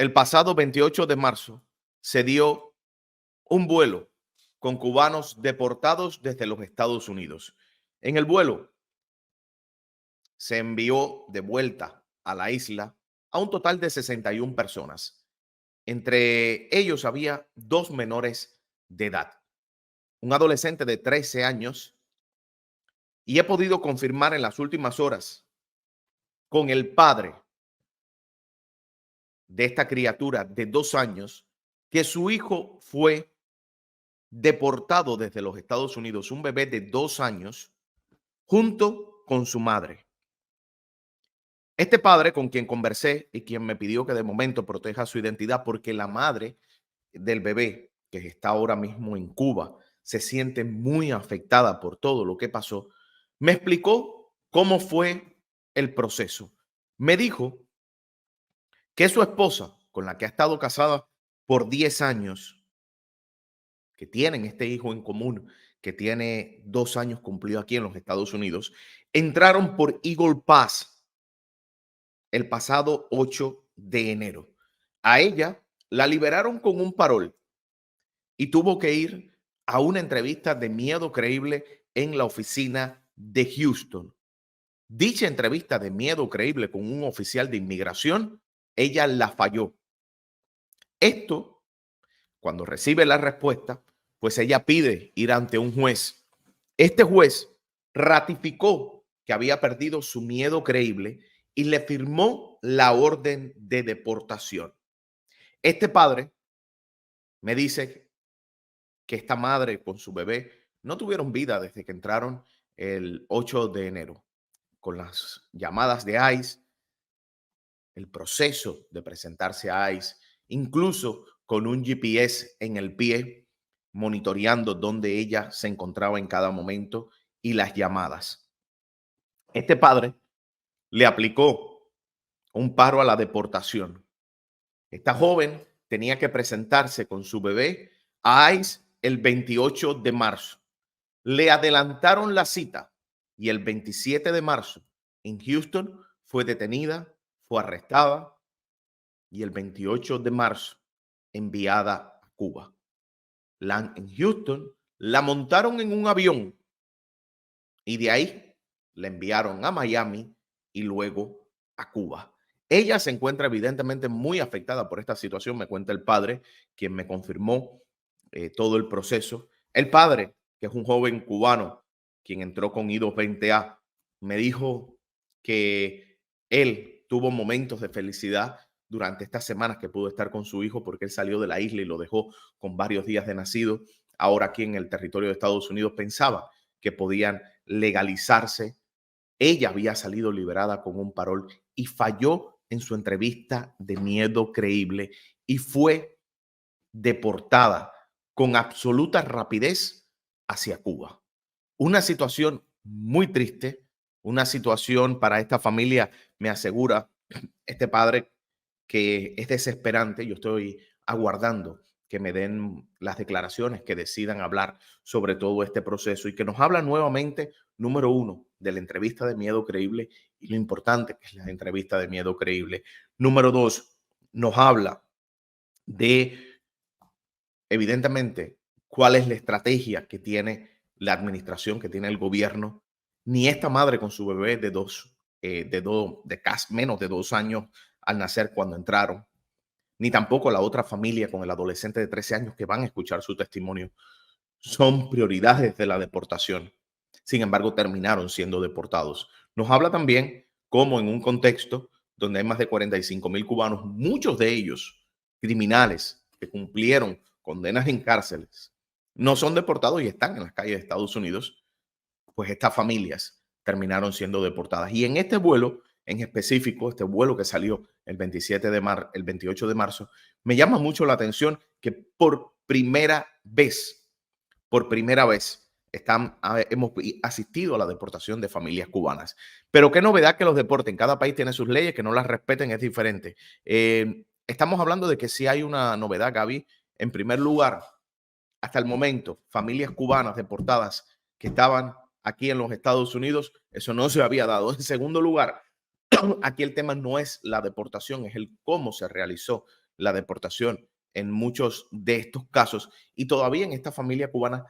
El pasado 28 de marzo se dio un vuelo con cubanos deportados desde los Estados Unidos. En el vuelo se envió de vuelta a la isla a un total de 61 personas. Entre ellos había dos menores de edad, un adolescente de 13 años, y he podido confirmar en las últimas horas con el padre de esta criatura de 2 años que su hijo fue deportado desde los Estados Unidos, un bebé de 2 años, junto con su madre. Este padre con quien conversé y quien me pidió que de momento proteja su identidad porque la madre del bebé, que está ahora mismo en Cuba, se siente muy afectada por todo lo que pasó, me explicó cómo fue el proceso. Me dijo que su esposa, con la que ha estado casada por 10 años, que tienen este hijo en común, que tiene 2 años cumplido aquí en los Estados Unidos, entraron por Eagle Pass el pasado 8 de enero. A ella la liberaron con un parol y tuvo que ir a una entrevista de miedo creíble en la oficina de Houston. Dicha entrevista de miedo creíble con un oficial de inmigración, ella la falló. Esto, cuando recibe la respuesta, pues ella pide ir ante un juez. Este juez ratificó que había perdido su miedo creíble y le firmó la orden de deportación. Este padre me dice que esta madre con su bebé no tuvieron vida desde que entraron el 8 de enero. Con las llamadas de ICE, el proceso de presentarse a ICE, incluso con un GPS en el pie, monitoreando dónde ella se encontraba en cada momento y las llamadas. Este padre le aplicó un paro a la deportación. Esta joven tenía que presentarse con su bebé a ICE el 28 de marzo. Le adelantaron la cita y el 27 de marzo en Houston fue detenida, fue arrestada y el 28 de marzo enviada a Cuba. En Houston la montaron en un avión y de ahí la enviaron a Miami y luego a Cuba. Ella se encuentra evidentemente muy afectada por esta situación, me cuenta el padre, quien me confirmó todo el proceso. El padre, que es un joven cubano, quien entró con I-220A, me dijo que él tuvo momentos de felicidad durante estas semanas que pudo estar con su hijo porque él salió de la isla y lo dejó con varios días de nacido. Ahora aquí en el territorio de Estados Unidos pensaba que podían legalizarse. Ella había salido liberada con un parol y falló en su entrevista de miedo creíble y fue deportada con absoluta rapidez hacia Cuba. Una situación muy triste, una situación para esta familia, me asegura este padre, que es desesperante. Yo estoy aguardando que me den las declaraciones, que decidan hablar sobre todo este proceso y que nos habla nuevamente, número uno, de la entrevista de miedo creíble y lo importante que es la entrevista de miedo creíble. Número dos, nos habla de, evidentemente, cuál es la estrategia que tiene la administración, que tiene el gobierno. Ni esta madre con su bebé de casi menos de 2 años al nacer cuando entraron, ni tampoco la otra familia con el adolescente de 13 años que van a escuchar su testimonio, son prioridades de la deportación. Sin embargo, terminaron siendo deportados. Nos habla también cómo en un contexto donde hay más de 45,000 cubanos, muchos de ellos criminales que cumplieron condenas en cárceles, no son deportados y están en las calles de Estados Unidos, pues estas familias terminaron siendo deportadas. Y en este vuelo en específico, este vuelo que salió el 28 de marzo, me llama mucho la atención que por primera vez hemos asistido a la deportación de familias cubanas. Pero qué novedad que los deporten. Cada país tiene sus leyes, que no las respeten es diferente. Estamos hablando de que sí hay una novedad, Gaby. En primer lugar, hasta el momento, familias cubanas deportadas que estaban aquí en los Estados Unidos, eso no se había dado. En segundo lugar, aquí el tema no es la deportación, es el cómo se realizó la deportación en muchos de estos casos. Y todavía en esta familia cubana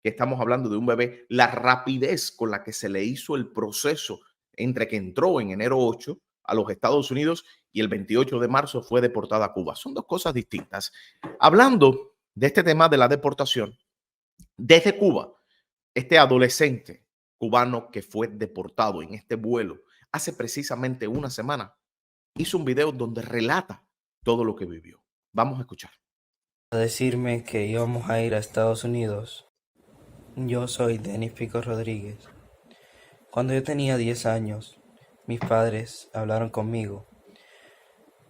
que estamos hablando de un bebé, la rapidez con la que se le hizo el proceso entre que entró en enero 8 a los Estados Unidos y el 28 de marzo fue deportada a Cuba. Son dos cosas distintas. Hablando de este tema de la deportación, desde Cuba, este adolescente cubano que fue deportado en este vuelo hace precisamente una semana, hizo un video donde relata todo lo que vivió. Vamos a escuchar. A decirme que íbamos a ir a Estados Unidos. Yo soy Denis Pico Rodríguez. Cuando yo tenía 10 años, mis padres hablaron conmigo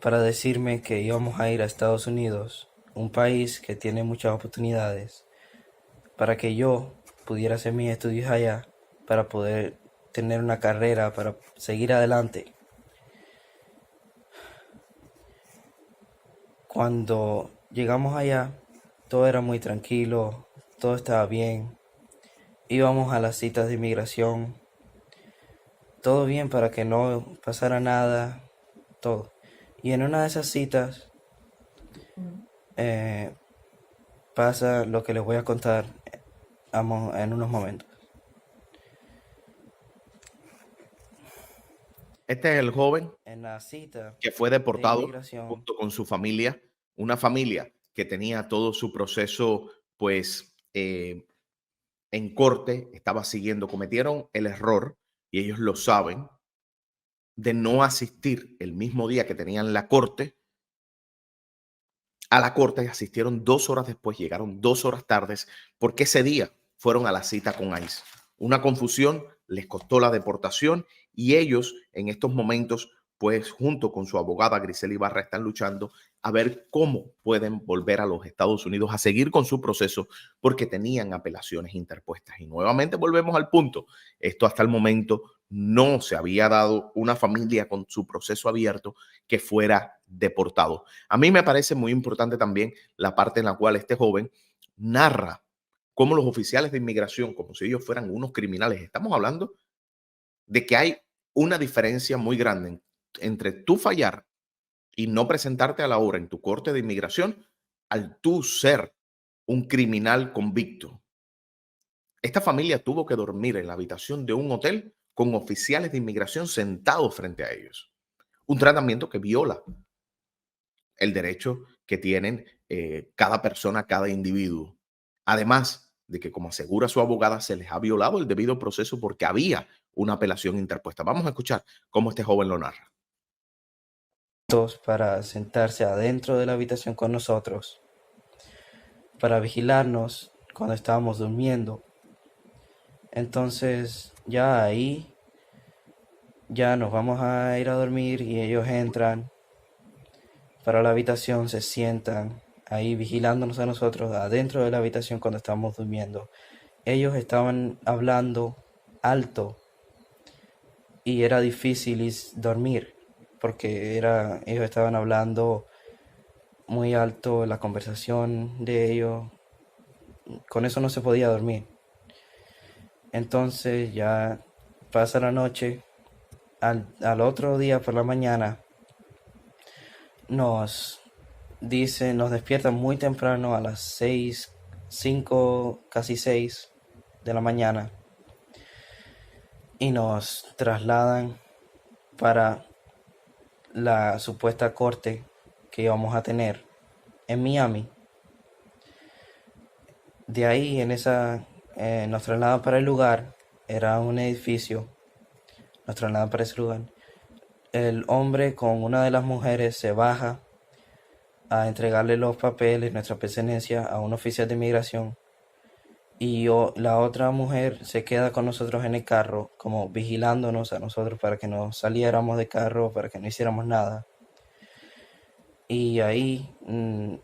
para decirme que íbamos a ir a Estados Unidos, un país que tiene muchas oportunidades, para que yo pudiera hacer mis estudios allá, para poder tener una carrera, para seguir adelante. Cuando llegamos allá, todo era muy tranquilo, todo estaba bien. Íbamos a las citas de inmigración, todo bien para que no pasara nada, todo. Y en una de esas citas eh, pasa lo que les voy a contar en unos momentos. Este es el joven En la cita que fue de deportado inmigración, junto con su familia, una familia que tenía todo su proceso, pues, en corte, estaba siguiendo, cometieron el error, y ellos lo saben, de no asistir el mismo día que tenían la corte, a la corte, asistieron 2 horas después, llegaron 2 horas tardes, porque ese día fueron a la cita con ICE. Una confusión les costó la deportación y ellos en estos momentos, pues junto con su abogada Grisel Ibarra, están luchando a ver cómo pueden volver a los Estados Unidos a seguir con su proceso porque tenían apelaciones interpuestas. Y nuevamente volvemos al punto, esto hasta el momento no se había dado una familia con su proceso abierto que fuera deportado. A mí me parece muy importante también la parte en la cual este joven narra cómo los oficiales de inmigración, como si ellos fueran unos criminales, estamos hablando de que hay una diferencia muy grande entre tú fallar y no presentarte a la hora en tu corte de inmigración al tú ser un criminal convicto. Esta familia tuvo que dormir en la habitación de un hotel con oficiales de inmigración sentados frente a ellos. Un tratamiento que viola el derecho que tienen cada persona, cada individuo. Además de que, como asegura su abogada, se les ha violado el debido proceso porque había una apelación interpuesta. Vamos a escuchar cómo este joven lo narra. para sentarse adentro de la habitación con nosotros, para vigilarnos cuando estábamos durmiendo. Entonces ya ahí, ya nos vamos a ir a dormir y ellos entran para la habitación, se sientan ahí vigilándonos a nosotros adentro de la habitación cuando estamos durmiendo. Ellos estaban hablando alto y era difícil dormir porque ellos estaban hablando muy alto, la conversación de ellos, con eso no se podía dormir. Entonces ya pasa la noche, al otro día por la mañana nos nos despiertan muy temprano a las 6, 5, casi 6 de la mañana y nos trasladan para la supuesta corte que íbamos a tener en Miami. De ahí nos trasladan para el lugar, era un edificio, nos trasladan para ese lugar. El hombre con una de las mujeres se baja a entregarle los papeles, nuestra pertenencia, a un oficial de inmigración. Y la otra mujer se queda con nosotros en el carro, como vigilándonos a nosotros para que no saliéramos del carro, para que no hiciéramos nada. Y ahí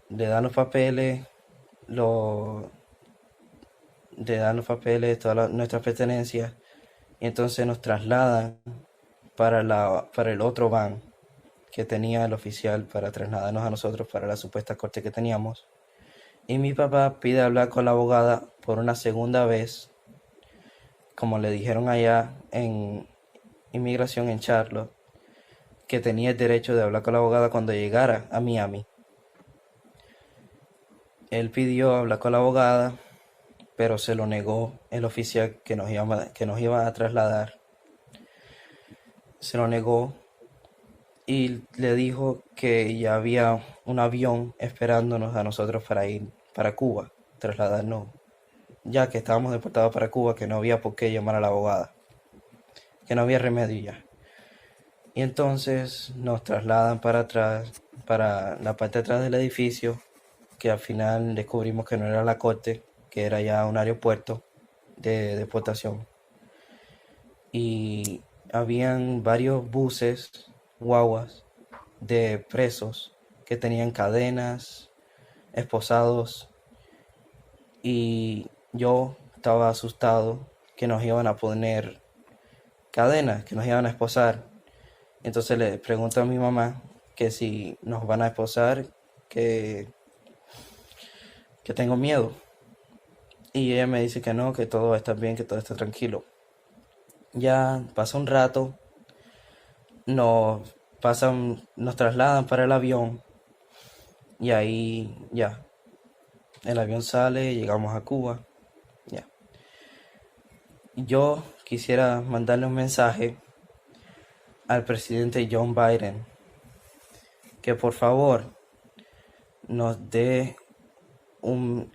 le dan los papeles, todas nuestras pertenencias, y entonces nos trasladan para el otro van que tenía el oficial para trasladarnos a nosotros para la supuesta corte que teníamos. Y mi papá pide hablar con la abogada por una segunda vez, como le dijeron allá en inmigración en Charlotte, que tenía el derecho de hablar con la abogada cuando llegara a Miami. Él pidió hablar con la abogada, pero se lo negó el oficial que nos iba a trasladar. Se lo negó y le dijo que ya había un avión esperándonos a nosotros para ir para Cuba, trasladarnos, ya que estábamos deportados para Cuba, que no había por qué llamar a la abogada, que no había remedio ya. Y entonces nos trasladan para atrás, para la parte de atrás del edificio, que al final descubrimos que no era la corte, que era ya un aeropuerto de deportación. Y habían varios buses, guaguas, de presos que tenían cadenas, esposados, y yo estaba asustado que nos iban a poner cadenas, que nos iban a esposar. Entonces le pregunto a mi mamá que si nos van a esposar, que, que tengo miedo. Y ella me dice que no, que todo va a estar bien, que todo está tranquilo. Ya pasa un rato, nos trasladan para el avión y ahí ya, el avión sale, llegamos a Cuba, ya. Yo quisiera mandarle un mensaje al presidente John Biden que por favor nos dé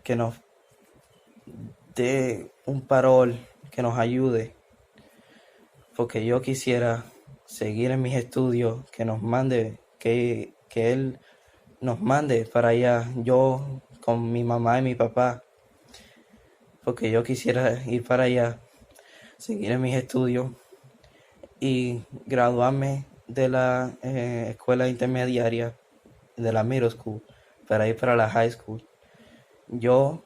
que nos dé un parol, que nos ayude, porque yo quisiera seguir en mis estudios, que nos mande, que él nos mande para allá, yo con mi mamá y mi papá, porque yo quisiera ir para allá, seguir en mis estudios y graduarme de la escuela intermediaria, de la middle school, para ir para la high school. Yo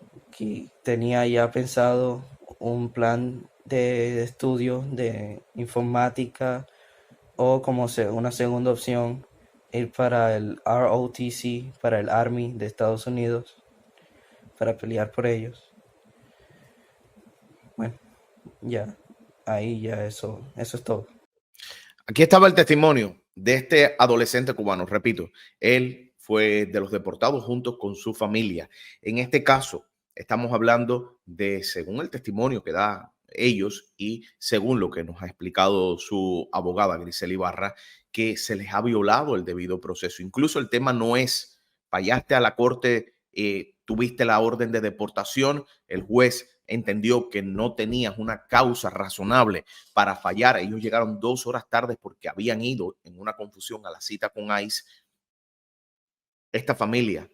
tenía ya pensado un plan de estudio de informática o como una segunda opción ir para el ROTC, para el Army de Estados Unidos, para pelear por ellos. Bueno, ya, ahí ya eso es todo. Aquí estaba el testimonio de este adolescente cubano. Repito, él fue de los deportados junto con su familia. En este caso, estamos hablando de, según el testimonio que da ellos y según lo que nos ha explicado su abogada Grisel Ibarra, que se les ha violado el debido proceso. Incluso el tema no es, fallaste a la corte, tuviste la orden de deportación, el juez entendió que no tenías una causa razonable para fallar. Ellos llegaron 2 horas tarde porque habían ido en una confusión a la cita con ICE. Esta familia,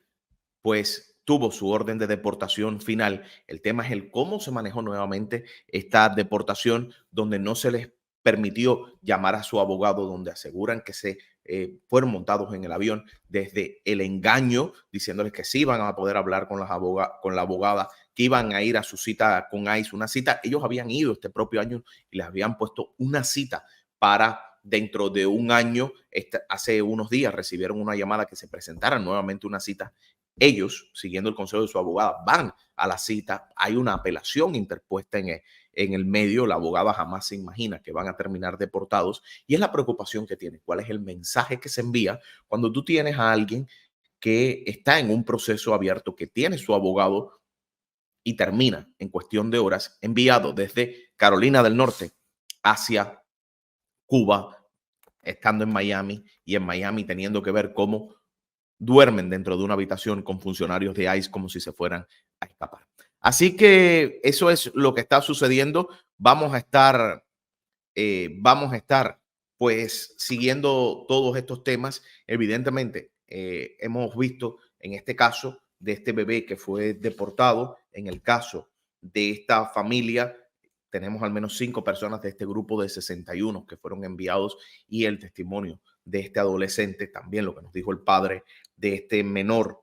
pues, tuvo su orden de deportación final. El tema es el cómo se manejó nuevamente esta deportación, donde no se les permitió llamar a su abogado, donde aseguran que se fueron montados en el avión desde el engaño, diciéndoles que sí iban a poder hablar con la abogada, que iban a ir a su cita con ICE, una cita. Ellos habían ido este propio año y les habían puesto una cita para dentro de un año. Hace unos días recibieron una llamada que se presentara nuevamente una cita. Ellos, siguiendo el consejo de su abogada, van a la cita. Hay una apelación interpuesta en el medio. La abogada jamás se imagina que van a terminar deportados y es la preocupación que tiene. ¿Cuál es el mensaje que se envía cuando tú tienes a alguien que está en un proceso abierto, que tiene su abogado y termina en cuestión de horas enviado desde Carolina del Norte hacia Cuba, estando en Miami y en Miami teniendo que ver cómo duermen dentro de una habitación con funcionarios de ICE como si se fueran a escapar? Así que eso es lo que está sucediendo. Vamos a estar pues siguiendo todos estos temas. Evidentemente, hemos visto en este caso de este bebé que fue deportado, en el caso de esta familia, tenemos al menos 5 personas de este grupo de 61 que fueron enviados y el testimonio de este adolescente, también lo que nos dijo el padre de este menor